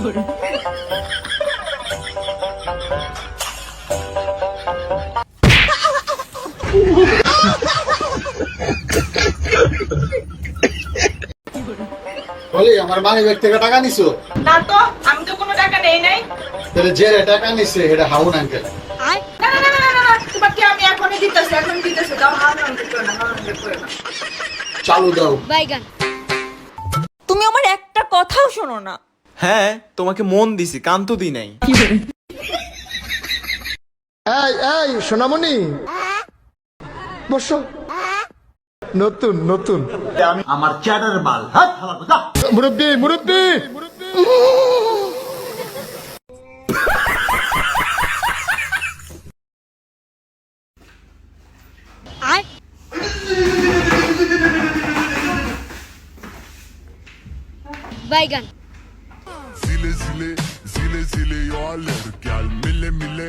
বলি আমার money bag থেকে টাকা নিছো? না তো, আমি তো কোনো টাকা নেই নাই। তাহলে যে টাকা নিছে এটা হাউন আঙ্কেল। না না না না না না, তোমাকে আমি এখনই দিতেছি, এখনই দিতেছি। দাও, আনন্দ করে না, আনন্দ করে না। চালু দাও। বাইগান। তুমি আমার একটা কথাও শোনো না। হ্যাঁ, তোমাকে মন দিছি, কান তো দি নাই। এই এই সোনামণি বসো। নতুন নতুন আমার চ্যাটার মাল। হ্যাঁ মুরব্বি মুরব্বি বাইগান। Zile, zile, zile, zile, eu alerg, chiar mile, mile,